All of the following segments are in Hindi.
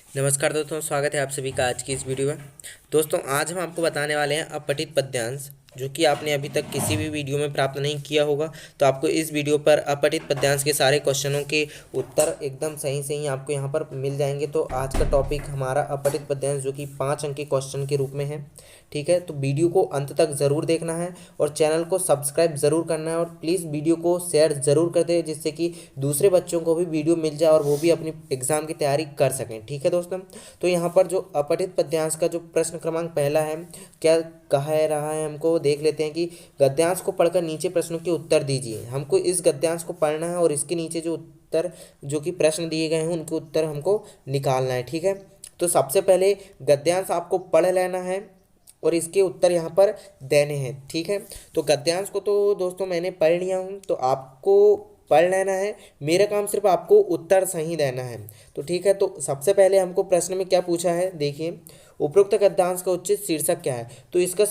नमस्कार दोस्तों, स्वागत है आप सभी का आज की इस वीडियो में। दोस्तों, आज हम आपको बताने वाले हैं अपठित पद्यांश, जो कि आपने अभी तक किसी भी वीडियो में प्राप्त नहीं किया होगा। तो आपको इस वीडियो पर अपठित पद्यांश के सारे क्वेश्चनों के उत्तर एकदम सही सही आपको यहाँ पर मिल जाएंगे। तो आज का टॉपिक हमारा अपठित पद्यांश, जो कि 5 अंक के क्वेश्चन के रूप में है। ठीक है, तो वीडियो को अंत तक ज़रूर देखना है और चैनल को सब्सक्राइब ज़रूर करना है और प्लीज़ वीडियो को शेयर ज़रूर कर दें, जिससे कि दूसरे बच्चों को भी वीडियो मिल जाए और वो भी अपनी एग्ज़ाम की तैयारी कर सकें। ठीक है दोस्तों, तो यहाँ पर जो अपठित पद्यांश का जो प्रश्न क्रमांक पहला है, क्या कहा रहा है, हमको देख लेते हैं कि गद्यांश को पढ़कर नीचे प्रश्नों के उत्तर दीजिए। हमको इस गद्यांश को पढ़ना है और इसके नीचे जो उत्तर, जो कि प्रश्न दिए गए हैं, उनके उत्तर हमको निकालना है। ठीक है, तो सबसे पहले गद्यांश आपको पढ़ लेना है और इसके उत्तर यहाँ पर देने हैं। ठीक है, तो गद्यांश को तो दोस्तों मैंने पढ़ लिया हूँ, तो आपको पढ़ लेना है। मेरा काम सिर्फ आपको उत्तर सही देना है। तो ठीक है, तो सबसे पहले हमको प्रश्न में क्या पूछा है, देखिए, उपरोक्त गद्यांश का उचित शीर्षक क्या है। तो इसका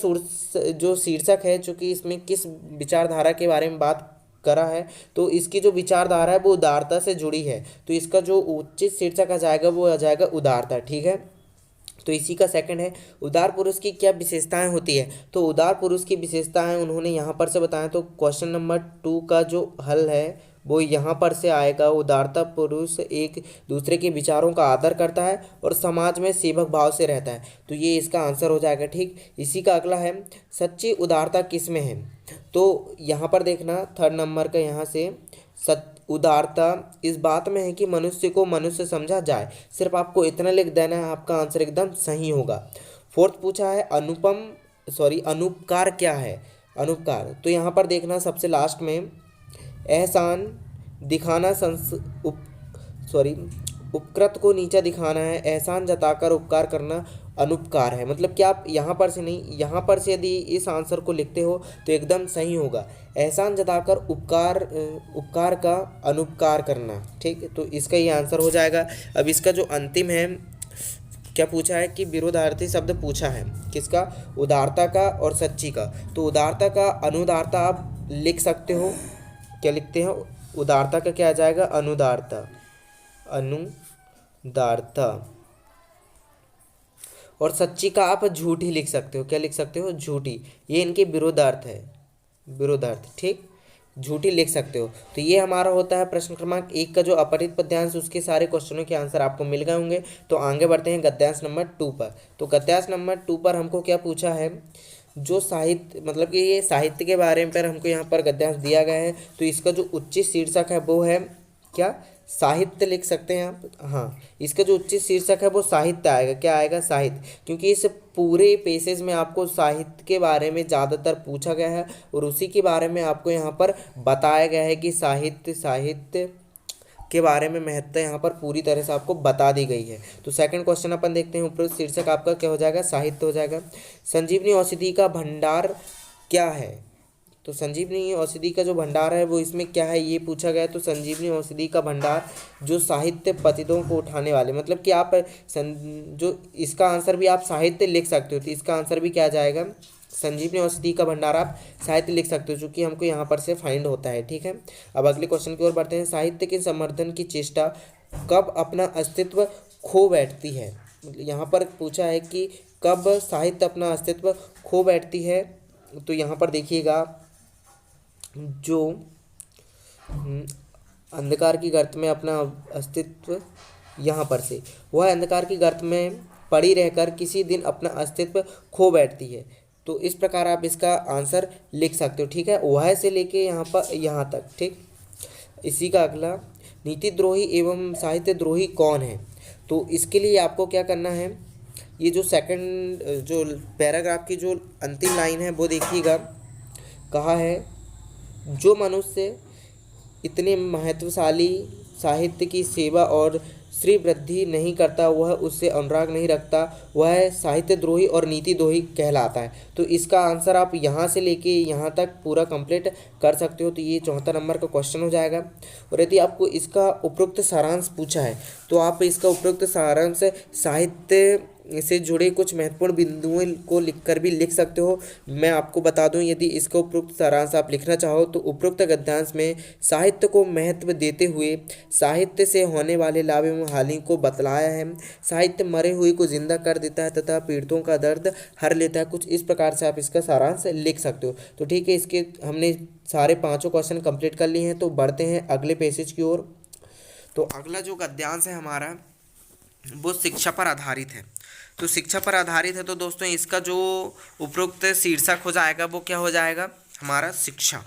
जो शीर्षक है, जो कि इसमें किस विचारधारा के बारे में बात करा है, तो इसकी जो विचारधारा है वो उदारता से जुड़ी है। तो इसका जो उचित शीर्षक आ जाएगा वो आ जाएगा उदारता। ठीक है, तो इसी का सेकंड है, उदार पुरुष की क्या विशेषताएं होती है। तो उदार पुरुष की विशेषताएं उन्होंने यहाँ पर से बताया। तो क्वेश्चन नंबर 2 का जो हल है वो यहाँ पर से आएगा। उदारता पुरुष एक दूसरे के विचारों का आदर करता है और समाज में सेवक भाव से रहता है। तो ये इसका आंसर हो जाएगा। ठीक, इसी का अगला है, सच्ची उदारता किस में है। तो यहाँ पर देखना थर्ड नंबर का, यहाँ से उदारता इस बात में है कि मनुष्य को मनुष्य समझा जाए। सिर्फ आपको इतना लिख देना है, आपका आंसर एकदम सही होगा। फोर्थ पूछा है, अनुपकार क्या है। अनुपकार, तो यहाँ पर देखना सबसे लास्ट में, एहसान दिखाना उपकृत को नीचा दिखाना है, एहसान जताकर उपकार करना अनुपकार है। मतलब कि आप यहाँ पर से नहीं, यहाँ पर से यदि इस आंसर को लिखते हो तो एकदम सही होगा। एहसान जताकर उपकार का अनुपकार करना। ठीक, तो इसका ये आंसर हो जाएगा। अब इसका जो अंतिम है, क्या पूछा है कि विरोधार्थी शब्द पूछा है किसका, उदारता का और सच्ची का। तो उदारता का अनुदारता आप लिख सकते हो। क्या लिखते हैं, उदारता का क्या आ जाएगा, अनुदारता। अनुदारता और सच्ची का आप झूठी लिख सकते हो। क्या लिख सकते हो, झूठी। ये इनके विरोधार्थ है, विरोधार्थ। ठीक, झूठी लिख सकते हो। तो ये हमारा होता है प्रश्न क्रमांक 1 का जो अपठित पद्यांश, उसके सारे क्वेश्चनों के आंसर आपको मिल गए होंगे। तो आगे बढ़ते हैं गद्यांश नंबर 2 पर। तो गद्यांश नंबर 2 पर हमको क्या पूछा है, जो साहित्य, मतलब कि ये साहित्य के बारे में पर हमको यहाँ पर गद्यांश दिया गया है। तो इसका जो उचित शीर्षक है वो है क्या, साहित्य लिख सकते हैं आप। हाँ, इसका जो उचित शीर्षक है वो साहित्य आएगा। क्या आएगा, साहित्य, क्योंकि इस पूरे पेसेज में आपको साहित्य के बारे में ज़्यादातर पूछा गया है और उसी के बारे में आपको यहाँ पर बताया गया है कि साहित्य के बारे में महत्ता यहाँ पर पूरी तरह से आपको बता दी गई है। तो सेकंड क्वेश्चन अपन देखते हैं, उपरोक्त शीर्षक आपका क्या हो जाएगा, साहित्य हो जाएगा। संजीवनी औषधि का भंडार क्या है। तो संजीवनी औषधि का जो भंडार है वो इसमें क्या है, ये पूछा गया है। तो संजीवनी औषधि का भंडार जो साहित्य पतितों को उठाने वाले, मतलब कि आप जो इसका आंसर भी आप साहित्य लिख सकते हो। तो इसका आंसर भी क्या आ जाएगा, संजीवनी औषधि का भंडार आप साहित्य लिख सकते हो, जो कि हमको यहाँ पर से फाइंड होता है। ठीक है, अब अगले क्वेश्चन की ओर बढ़ते हैं। साहित्य के संवर्धन की चेष्टा कब अपना अस्तित्व खो बैठती है। मतलब यहाँ पर पूछा है कि कब साहित्य अपना अस्तित्व खो बैठती है। तो यहाँ पर देखिएगा, जो अंधकार की गर्त में अपना अस्तित्व, यहाँ पर से वह अंधकार की गर्त में पड़ी रहकर किसी दिन अपना अस्तित्व खो बैठती है। तो इस प्रकार आप इसका आंसर लिख सकते हो। ठीक है, वह से लेके यहाँ पर यहाँ तक। ठीक, इसी का अगला, नीतिद्रोही एवं साहित्य द्रोही कौन है। तो इसके लिए आपको क्या करना है, ये जो सेकंड जो पैराग्राफ की जो अंतिम लाइन है वो देखिएगा। कहा है, जो मनुष्य इतने महत्वशाली साहित्य की सेवा और श्री वृद्धि नहीं करता, वह उससे अनुराग नहीं रखता, वह साहित्य द्रोही और नीति द्रोही कहलाता है। तो इसका आंसर आप यहाँ से लेके यहाँ तक पूरा कंप्लीट कर सकते हो। तो ये 74 नंबर का क्वेश्चन हो जाएगा। और यदि आपको इसका उपरोक्त सारांश पूछा है तो आप इसका उपरोक्त सारांश साहित्य से जुड़े कुछ महत्वपूर्ण बिंदुओं को लिखकर भी लिख सकते हो। मैं आपको बता दूं, यदि इसका उपरोक्त सारांश आप लिखना चाहो तो उपरोक्त गद्यांश में साहित्य को महत्व देते हुए साहित्य से होने वाले लाभ एवं हानि को बतलाया है। साहित्य मरे हुए को जिंदा कर देता है तथा पीड़ितों का दर्द हर लेता है। कुछ इस प्रकार से आप इसका सारांश लिख सकते हो। तो ठीक है, इसके हमने सारे पाँचों क्वेश्चन कंप्लीट कर लिए हैं। तो बढ़ते हैं अगले पैसेज की ओर। तो अगला जो गद्यांश है हमारा वो शिक्षा पर आधारित है। तो शिक्षा पर आधारित है तो दोस्तों इसका जो उपरोक्त शीर्षक हो जाएगा वो क्या हो जाएगा हमारा शिक्षा।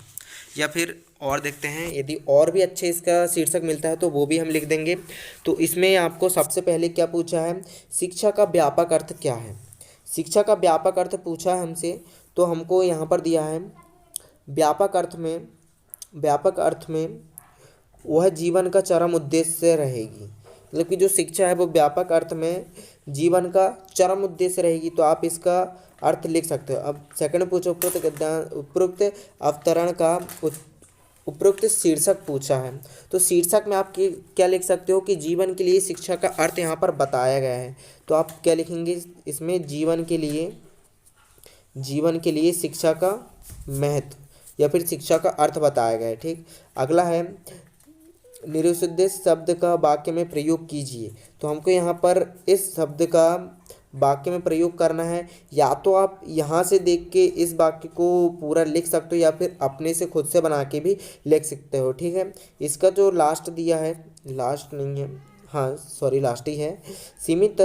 या फिर और देखते हैं, यदि और भी अच्छे इसका शीर्षक मिलता है तो वो भी हम लिख देंगे। तो इसमें आपको सबसे पहले क्या पूछा है, शिक्षा का व्यापक अर्थ क्या है। शिक्षा का व्यापक अर्थ पूछा है हमसे, तो हमको यहाँ पर दिया है व्यापक अर्थ में वह जीवन का चरम उद्देश्य रहेगी। मतलब कि जो शिक्षा है वो व्यापक अर्थ में जीवन का चरम उद्देश्य रहेगी। तो आप इसका अर्थ लिख सकते हो। अब सेकंड पूछो, उपरोक्त अवतरण का उपरोक्त शीर्षक पूछा है। तो शीर्षक में आप क्या लिख सकते हो कि जीवन के लिए शिक्षा का अर्थ यहाँ पर बताया गया है। तो आप क्या लिखेंगे इसमें, जीवन के लिए शिक्षा का महत्व या फिर शिक्षा का अर्थ बताया गया है। ठीक, अगला है निरुद्देश्य शब्द का वाक्य में प्रयोग कीजिए। तो हमको यहाँ पर इस शब्द का वाक्य में प्रयोग करना है। या तो आप यहाँ से देख के इस वाक्य को पूरा लिख सकते हो या फिर अपने से खुद से बना के भी लिख सकते हो। ठीक है, इसका जो लास्ट दिया है, लास्ट नहीं है, हाँ सॉरी लास्ट ही है, सीमित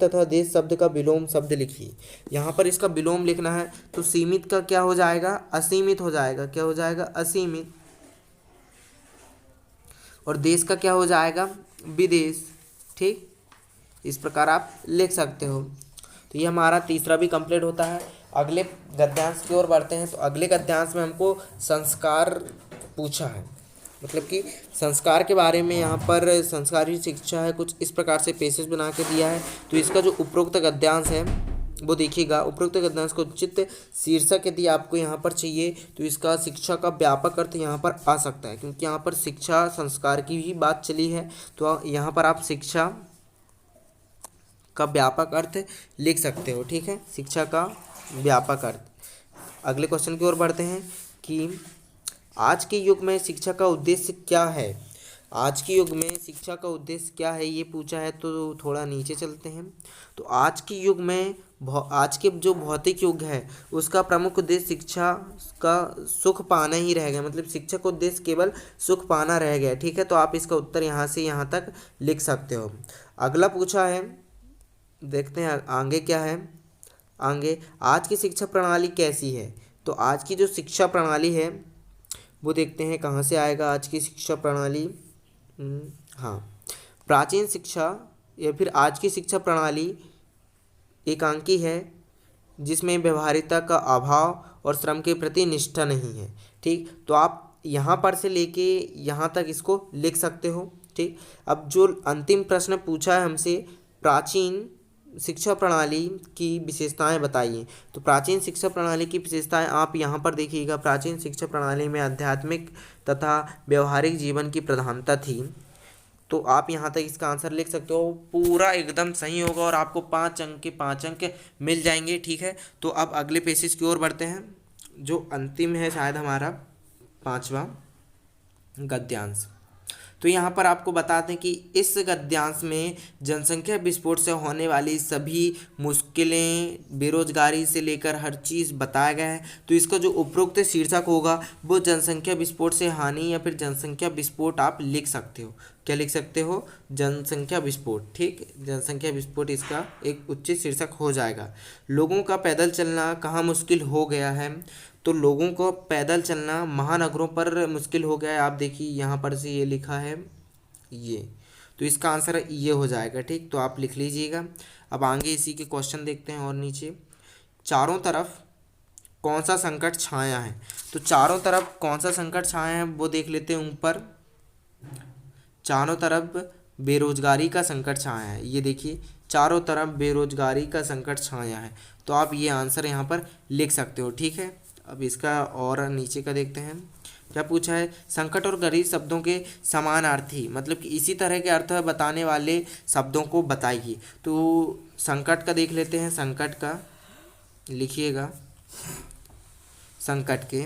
तथा देश शब्द का विलोम शब्द लिखिए। यहाँ पर इसका विलोम लिखना है। तो सीमित का क्या हो जाएगा, असीमित हो जाएगा। क्या हो जाएगा, असीमित। और देश का क्या हो जाएगा, विदेश। ठीक, इस प्रकार आप लिख सकते हो। तो ये हमारा तीसरा भी कंप्लीट होता है। अगले गद्यांश की ओर बढ़ते हैं। तो अगले गद्यांश में हमको संस्कार पूछा है। मतलब कि संस्कार के बारे में यहाँ पर संस्कारी शिक्षा है, कुछ इस प्रकार से पेसेज बना के दिया है। तो इसका जो उपरोक्त गद्यांश है वो देखिएगा। उपरोक्त गद्यांश को उचित शीर्षक यदि आपको यहाँ पर चाहिए तो इसका शिक्षा का व्यापक अर्थ यहाँ पर आ सकता है, क्योंकि यहाँ पर शिक्षा संस्कार की भी बात चली है। तो यहाँ पर आप शिक्षा का व्यापक अर्थ लिख सकते हो। ठीक है, शिक्षा का व्यापक अर्थ। अगले क्वेश्चन की ओर बढ़ते हैं कि आज के युग में शिक्षा का उद्देश्य क्या है। आज के युग में शिक्षा का उद्देश्य क्या है ये पूछा है। तो थोड़ा नीचे चलते हैं। तो आज के युग में आज के जो भौतिक युग है उसका प्रमुख उद्देश्य शिक्षा का सुख पाना ही रह गया। मतलब शिक्षा का उद्देश्य केवल सुख पाना रह गया। ठीक है, तो आप इसका उत्तर यहाँ से यहाँ तक लिख सकते हो। अगला पूछा है, देखते हैं आगे क्या है। आगे, आज की शिक्षा प्रणाली कैसी है। तो आज की जो शिक्षा प्रणाली है वो देखते हैं कहाँ से आएगा। आज की शिक्षा प्रणाली, हाँ, प्राचीन शिक्षा या फिर आज की शिक्षा प्रणाली एकांकी है, जिसमें व्यवहारिकता का अभाव और श्रम के प्रति निष्ठा नहीं है। ठीक, तो आप यहाँ पर से लेके यहाँ तक इसको लिख सकते हो। ठीक, अब जो अंतिम प्रश्न पूछा है हमसे, प्राचीन शिक्षा प्रणाली की विशेषताएं बताइए। तो प्राचीन शिक्षा प्रणाली की विशेषताएं आप यहाँ पर देखिएगा। प्राचीन शिक्षा प्रणाली में आध्यात्मिक तथा व्यवहारिक जीवन की प्रधानता थी। तो आप यहाँ तक इसका आंसर लिख सकते हो। पूरा एकदम सही होगा और आपको 5 अंक के 5 अंक मिल जाएंगे। ठीक है, तो अब अगले पेसेज की ओर बढ़ते हैं, जो अंतिम है शायद हमारा 5वां गद्यांश। तो यहाँ पर आपको बता दें कि इस गद्यांश में जनसंख्या विस्फोट से होने वाली सभी मुश्किलें, बेरोजगारी से लेकर हर चीज़ बताया गया है। तो इसका जो उपरोक्त शीर्षक होगा वो जनसंख्या विस्फोट से हानि या फिर जनसंख्या विस्फोट आप लिख सकते हो। क्या लिख सकते हो, जनसंख्या विस्फोट। ठीक, जनसंख्या विस्फोट इसका एक उचित शीर्षक हो जाएगा। लोगों का पैदल चलना कहाँ मुश्किल हो गया है। तो लोगों को पैदल चलना महानगरों पर मुश्किल हो गया है। आप देखिए यहाँ पर से ये लिखा है ये, तो इसका आंसर ये हो जाएगा। ठीक, तो आप लिख लीजिएगा। अब आगे इसी के क्वेश्चन देखते हैं और नीचे, चारों तरफ कौन सा संकट छाया है। तो चारों तरफ कौन सा संकट छाया है वो देख लेते हैं। ऊपर चारों तरफ बेरोजगारी का संकट छाया है। ये देखिए, चारों तरफ बेरोजगारी का संकट छाया है। तो आप ये आंसर यहाँ पर लिख सकते हो। ठीक है, अब इसका और नीचे का देखते हैं। क्या पूछा है, संकट और गरीब शब्दों के समानार्थी मतलब कि इसी तरह के अर्थ बताने वाले शब्दों को बताइए। तो संकट का देख लेते हैं, संकट का लिखिएगा, संकट के,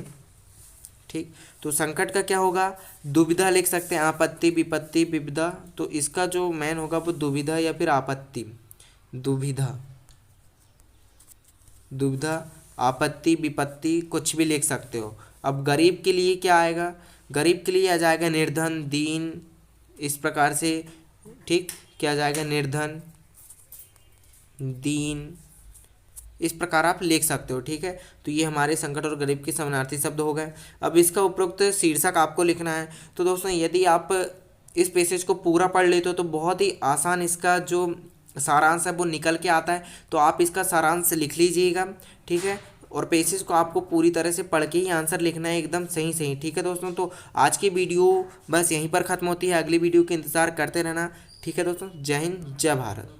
ठीक। तो संकट का क्या होगा, दुविधा लिख सकते हैं, आपत्ति विपत्ति विविधा। तो इसका जो मेन होगा वो दुविधा या फिर आपत्ति, दुविधा, दुविधा, आपत्ति विपत्ति, कुछ भी लिख सकते हो। अब गरीब के लिए क्या आएगा, गरीब के लिए आ जाएगा निर्धन, दीन, इस प्रकार से, ठीक। क्या आ जाएगा, निर्धन, दीन, इस प्रकार आप लिख सकते हो, ठीक है। तो ये हमारे संकट और गरीब के समानार्थी शब्द हो गए। अब इसका उपरोक्त शीर्षक आपको लिखना है। तो दोस्तों यदि आप इस पैसेज को पूरा पढ़ लेते हो तो बहुत ही आसान इसका जो सारांश है वो निकल के आता है। तो आप इसका सारांश लिख लीजिएगा, ठीक है। और पैसेज को आपको पूरी तरह से पढ़ के ही आंसर लिखना है, एकदम सही सही, ठीक है दोस्तों। तो आज की वीडियो बस यहीं पर ख़त्म होती है, अगली वीडियो का इंतज़ार करते रहना, ठीक है दोस्तों। जय हिंद, जय भारत।